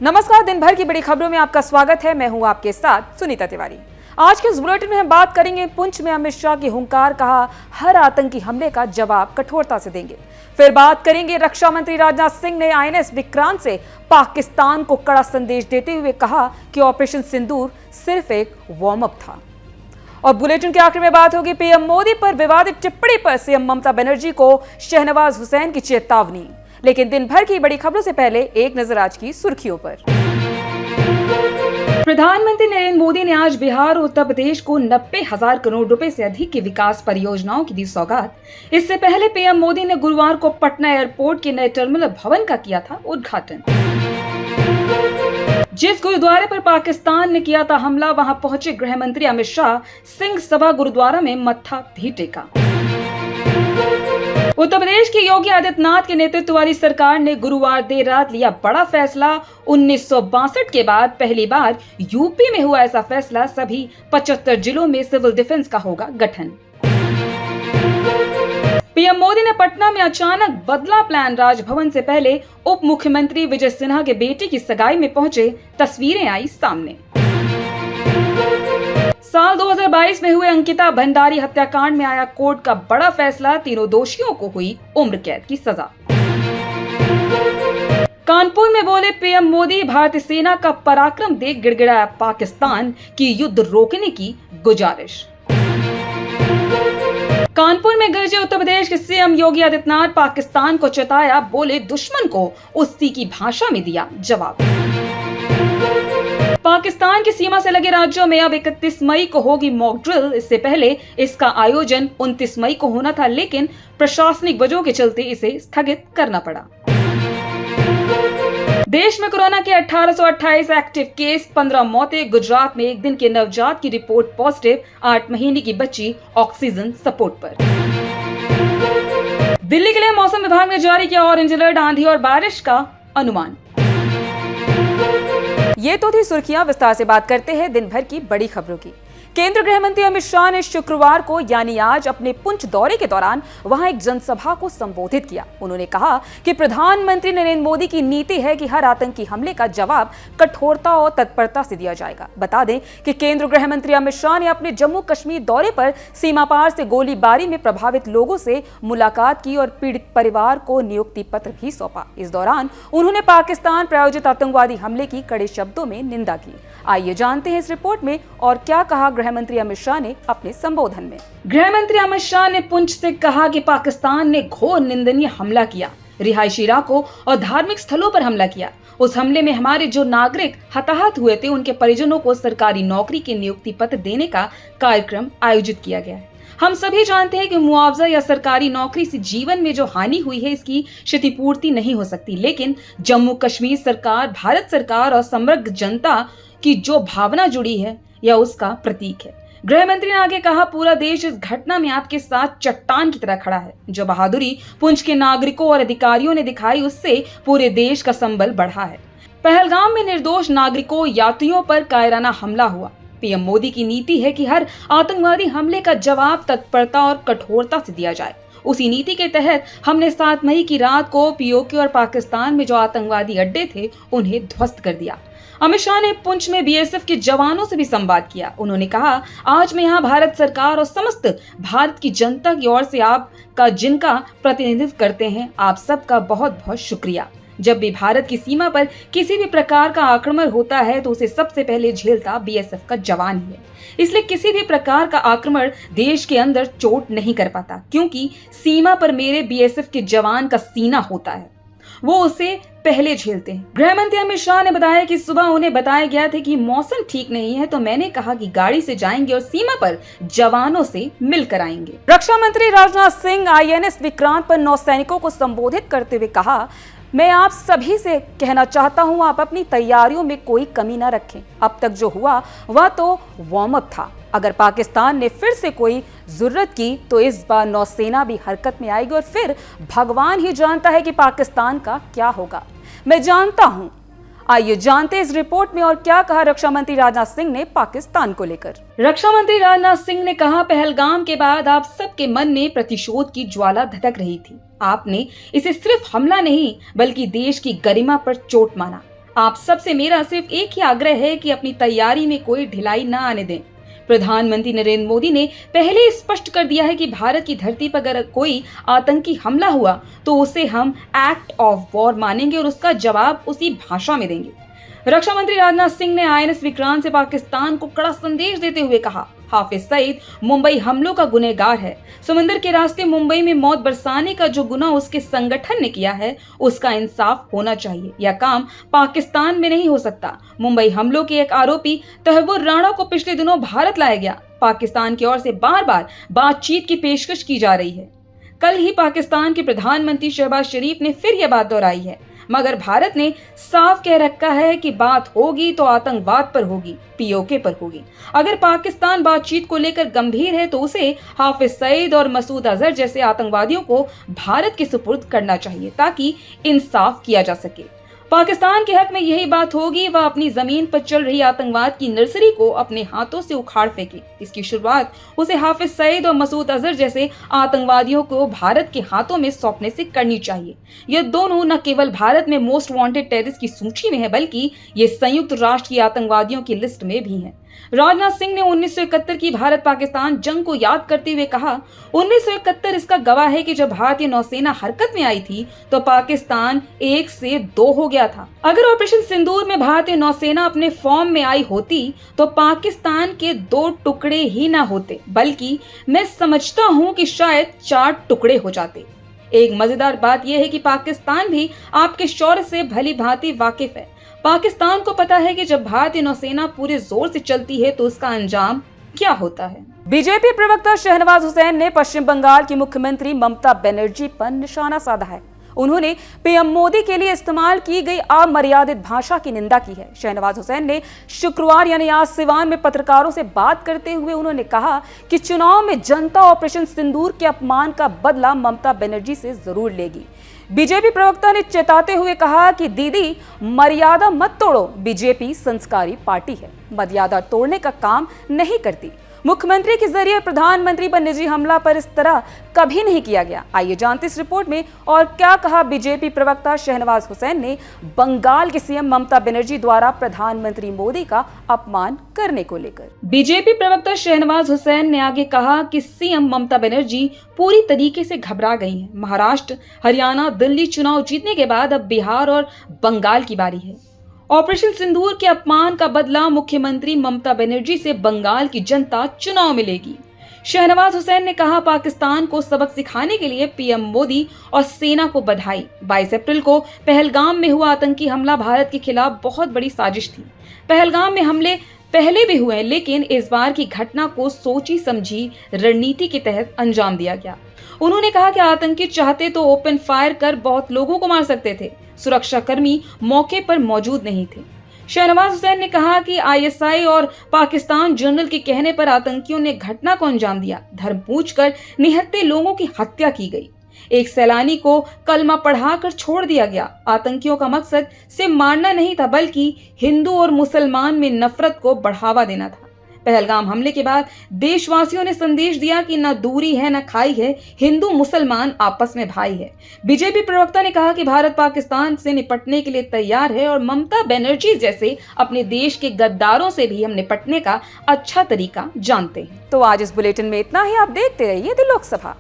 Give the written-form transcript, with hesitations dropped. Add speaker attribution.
Speaker 1: नमस्कार, दिन भर की बड़ी खबरों में आपका स्वागत है। मैं हूं आपके साथ सुनीता तिवारी। आज के इस बुलेटिन में हम बात करेंगे पुंछ में अमित शाह की हुंकार, कहा हर आतंकी हमले का जवाब कठोरता से देंगे। फिर बात करेंगे रक्षा मंत्री राजनाथ सिंह ने आईएनएस विक्रांत से पाकिस्तान को कड़ा संदेश देते हुए कहा कि ऑपरेशन सिंदूर सिर्फ एक वार्म अप था। और बुलेटिन के आखिर में बात होगी पीएम मोदी पर विवादित टिप्पणी पर सीएम ममता बनर्जी को शहनवाज हुसैन की चेतावनी। लेकिन दिन भर की बड़ी खबरों से पहले एक नजर आज की सुर्खियों पर। प्रधानमंत्री नरेंद्र मोदी ने आज बिहार और उत्तर प्रदेश को 90,000 करोड़ रुपए से अधिक की विकास परियोजनाओं की दी सौगात। इससे पहले पीएम मोदी ने गुरुवार को पटना एयरपोर्ट के नए टर्मिनल भवन का किया था उद्घाटन। जिस गुरुद्वारे पर पाकिस्तान ने किया था हमला, वहां पहुंचे गृह मंत्री अमित शाह सिंह सभा गुरुद्वारा में मत्था भी टेका। उत्तर प्रदेश की योगी आदित्यनाथ के नेतृत्व वाली सरकार ने गुरुवार देर रात लिया बड़ा फैसला। 1962 के बाद पहली बार यूपी में हुआ ऐसा फैसला, सभी 75 जिलों में सिविल डिफेंस का होगा गठन। पीएम मोदी ने पटना में अचानक बदला प्लान। राजभवन से पहले उप मुख्यमंत्री विजय सिन्हा के बेटे की सगाई में पहुंचे, तस्वीरें आई सामने। साल 2022 में हुए अंकिता भंडारी हत्याकांड में आया कोर्ट का बड़ा फैसला, तीनों दोषियों को हुई उम्र कैद की सजा। कानपुर में बोले पीएम मोदी, भारतीय सेना का पराक्रम देख गिड़गिड़ाया पाकिस्तान की युद्ध रोकने की गुजारिश। कानपुर में गरजे उत्तर प्रदेश के सीएम योगी आदित्यनाथ, पाकिस्तान को चेताया, बोले दुश्मन को उसी की भाषा में दिया जवाब। पाकिस्तान की सीमा से लगे राज्यों में अब 31 मई को होगी मॉक ड्रिल। इससे पहले इसका आयोजन 29 मई को होना था, लेकिन प्रशासनिक वजहों के चलते इसे स्थगित करना पड़ा। देश में कोरोना के 1828 एक्टिव केस, 15 मौतें। गुजरात में एक दिन के नवजात की रिपोर्ट पॉजिटिव, 8 महीने की बच्ची ऑक्सीजन सपोर्ट पर। दिल्ली के लिए मौसम विभाग ने जारी किया ऑरेंज अलर्ट, आंधी और बारिश का अनुमान। ये तो थी सुर्खियां। विस्तार से बात करते हैं दिन भर की बड़ी खबरों की। केंद्रीय गृह मंत्री अमित शाह ने शुक्रवार को यानी आज अपने पुंछ दौरे के दौरान वहां एक जनसभा को संबोधित किया। उन्होंने कहा कि प्रधानमंत्री नरेंद्र मोदी की नीति है कि हर आतंकी हमले का जवाब कठोरता और तत्परता से दिया जाएगा। बता दें कि केंद्रीय गृह मंत्री अमित शाह ने अपने जम्मू कश्मीर दौरे पर सीमा पार से गोलीबारी में प्रभावित लोगों से मुलाकात की और पीड़ित परिवार को नियुक्ति पत्र भी सौंपा। इस दौरान उन्होंने पाकिस्तान प्रायोजित आतंकवादी हमले की कड़े शब्दों में निंदा की। आइए जानते हैं इस रिपोर्ट में और क्या कहा गृह मंत्री अमित शाह ने अपने संबोधन में। गृह मंत्री अमित शाह ने पुंछ से कहा कि पाकिस्तान ने घोर निंदनीय हमला किया, रिहायशी इलाकों और धार्मिक स्थलों पर हमला किया। उस हमले में हमारे जो नागरिक हताहत हुए थे, उनके परिजनों को सरकारी नौकरी के नियुक्ति पत्र देने का कार्यक्रम आयोजित किया गया है। हम सभी जानते हैं कि मुआवजा या सरकारी नौकरी से जीवन में जो हानि हुई है, इसकी क्षतिपूर्ति नहीं हो सकती, लेकिन जम्मू कश्मीर सरकार, भारत सरकार और समग्र जनता की जो भावना जुड़ी है, यह उसका प्रतीक है। गृह मंत्री ने आगे कहा, पूरा देश इस घटना में आपके साथ चट्टान की तरह खड़ा है। जो बहादुरी पुंछ के नागरिकों और अधिकारियों ने दिखाई, उससे पूरे देश का संबल बढ़ा है। पहलगाम में निर्दोष नागरिकों, यात्रियों पर कायराना हमला हुआ। पीएम मोदी की नीति है कि हर आतंकवादी हमले का जवाब तत्परता और कठोरता से दिया जाए। उसी नीति के तहत हमने 7 मई की रात को पीओके और पाकिस्तान में जो आतंकवादी अड्डे थे, उन्हें ध्वस्त कर दिया। अमित शाह ने पुंछ में बीएसएफ के जवानों से भी संवाद किया। उन्होंने कहा, आज मैं यहाँ भारत सरकार और समस्त भारत की जनता की ओर से आपका, जिनका प्रतिनिधित्व करते हैं, आप सबका बहुत बहुत शुक्रिया। जब भी भारत की सीमा पर किसी भी प्रकार का आक्रमण होता है, तो उसे सबसे पहले झेलता बीएसएफ का जवान ही है। इसलिए किसी भी प्रकार का आक्रमण देश के अंदर चोट नहीं कर पाता, क्योंकि सीमा पर मेरे बीएसएफ के जवान का सीना होता है, वो उसे पहले झेलते हैं। गृह मंत्री अमित शाह ने बताया कि सुबह उन्हें बताया गया था कि मौसम ठीक नहीं है, तो मैंने कहा कि गाड़ी से जाएंगे और सीमा पर जवानों से मिलकर आएंगे। रक्षा मंत्री राजनाथ सिंह आईएनएस विक्रांत पर नौसैनिकों को संबोधित करते हुए कहा, मैं आप सभी से कहना चाहता हूं, आप अपनी तैयारियों में कोई कमी न रखें। अब तक जो हुआ वह तो वार्म अप था। अगर पाकिस्तान ने फिर से कोई जरूरत की तो इस बार नौसेना भी हरकत में आएगी और फिर भगवान ही जानता है कि पाकिस्तान का क्या होगा। मैं जानता हूं। आइए जानते हैं इस रिपोर्ट में और क्या कहा रक्षा मंत्री राजनाथ सिंह ने पाकिस्तान को लेकर। रक्षा मंत्री राजनाथ सिंह ने कहा, पहलगाम के बाद आप सबके मन में प्रतिशोध की ज्वाला धधक रही थी। आपने इसे सिर्फ हमला नहीं बल्कि देश की गरिमा पर चोट माना। आप सबसे मेरा सिर्फ एक ही आग्रह है कि अपनी तैयारी में कोई ढिलाई न आने दें। प्रधानमंत्री नरेंद्र मोदी ने पहले ही स्पष्ट कर दिया है कि भारत की धरती पर अगर कोई आतंकी हमला हुआ तो उसे हम एक्ट ऑफ वॉर मानेंगे और उसका जवाब उसी भाषा में देंगे। रक्षा मंत्री राजनाथ सिंह ने आईएनएस विक्रांत से पाकिस्तान को कड़ा संदेश देते हुए कहा, हाफिज सईद मुंबई हमलों का गुनहगार है। समंदर के रास्ते मुंबई में मौत बरसाने का जो गुनाह उसके संगठन ने किया है उसका इंसाफ होना चाहिए। यह काम पाकिस्तान में नहीं हो सकता। मुंबई हमलों के एक आरोपी तहव्वुर राणा को पिछले दिनों भारत लाया गया। पाकिस्तान की ओर से बार बार बातचीत की पेशकश की जा रही है। कल ही पाकिस्तान के प्रधानमंत्री शहबाज शरीफ ने फिर यह बात दोहराई है, मगर भारत ने साफ कह रखा है कि बात होगी तो आतंकवाद पर होगी, पीओके पर होगी। अगर पाकिस्तान बातचीत को लेकर गंभीर है तो उसे हाफिज सईद और मसूद अजहर जैसे आतंकवादियों को भारत के सुपुर्द करना चाहिए ताकि इंसाफ किया जा सके। पाकिस्तान के हक में यही बात होगी, वह अपनी जमीन पर चल रही आतंकवाद की नर्सरी को अपने हाथों से उखाड़ फेंके। इसकी शुरुआत उसे हाफिज सईद और मसूद अजहर जैसे आतंकवादियों को भारत के हाथों में सौंपने से करनी चाहिए। ये दोनों न केवल भारत में मोस्ट वांटेड टेररिस्ट की सूची में है, बल्कि ये संयुक्त राष्ट्र की आतंकवादियों की लिस्ट में भी है। राजनाथ सिंह ने 1971 की भारत पाकिस्तान जंग को याद करते हुए कहा, 1971 इसका गवाह है कि जब भारतीय नौसेना हरकत में आई थी तो पाकिस्तान 1 से 2 हो गया था। अगर ऑपरेशन सिंदूर में भारतीय नौसेना अपने फॉर्म में आई होती तो पाकिस्तान के 2 टुकड़े ही ना होते, बल्कि मैं समझता हूं कि शायद 4 टुकड़े हो जाते। एक मजेदार बात यह है कि पाकिस्तान भी आपके शौर्य से भली भांति वाकिफ है। पाकिस्तान को पता है कि जब भारतीय नौसेना पूरे जोर से चलती है तो उसका अंजाम क्या होता है। बीजेपी प्रवक्ता शहनवाज हुसैन ने पश्चिम बंगाल की मुख्यमंत्री ममता बनर्जी पर निशाना साधा है। उन्होंने पीएम मोदी के लिए इस्तेमाल की गई अमर्यादित भाषा की निंदा की है। शहनवाज हुसैन ने शुक्रवार यानी आज सिवान में पत्रकारों से बात करते हुए उन्होंने कहा कि चुनाव में जनता ऑपरेशन सिंदूर के अपमान का बदला ममता बनर्जी से जरूर लेगी। बीजेपी प्रवक्ता ने चेताते हुए कहा कि दीदी मर्यादा मत तोड़ो, बीजेपी संस्कारी पार्टी है, मर्यादा तोड़ने का काम नहीं करती। मुख्यमंत्री के जरिए प्रधानमंत्री पर निजी हमला पर इस तरह कभी नहीं किया गया। आइए जानते इस रिपोर्ट में और क्या कहा बीजेपी प्रवक्ता शहनवाज हुसैन ने बंगाल के सीएम ममता बनर्जी द्वारा प्रधानमंत्री मोदी का अपमान करने को लेकर। बीजेपी प्रवक्ता शहनवाज हुसैन ने आगे कहा कि सीएम ममता बनर्जी पूरी तरीके से घबरा गई हैं। महाराष्ट्र, हरियाणा, दिल्ली चुनाव जीतने के बाद अब बिहार और बंगाल की बारी है। ऑपरेशन सिंदूर के अपमान का बदला मुख्यमंत्री ममता बनर्जी से बंगाल की जनता चुनाव में लेगी। शहनवाज हुसैन ने कहा, पाकिस्तान को सबक सिखाने के लिए पीएम मोदी और सेना को बधाई। 22 अप्रैल को पहलगाम में हुआ आतंकी हमला भारत के खिलाफ बहुत बड़ी साजिश थी। पहलगाम में हमले पहले भी हुए, लेकिन इस बार की घटना को सोची समझी रणनीति के तहत अंजाम दिया गया। उन्होंने कहा कि आतंकी चाहते तो ओपन फायर कर बहुत लोगों को मार सकते थे, सुरक्षाकर्मी मौके पर मौजूद नहीं थे। शहनवाज हुसैन ने कहा कि आईएसआई और पाकिस्तान जनरल के कहने पर आतंकियों ने घटना को अंजाम दिया। धर्म पूछकर निहत्थे लोगों की हत्या की गई। एक सैलानी को कलमा पढ़ाकर छोड़ दिया गया। आतंकियों का मकसद सिर्फ मारना नहीं था, बल्कि हिंदू और मुसलमान में नफरत को बढ़ावा देना था। पहलगाम हमले के बाद देशवासियों ने संदेश दिया कि न दूरी है न खाई है, हिंदू मुसलमान आपस में भाई है। बीजेपी प्रवक्ता ने कहा कि भारत पाकिस्तान से निपटने के लिए तैयार है और ममता बनर्जी जैसे अपने देश के गद्दारों से भी हम निपटने का अच्छा तरीका जानते हैं। तो आज इस बुलेटिन में इतना ही। आप देखते रहिए द लोकसभा।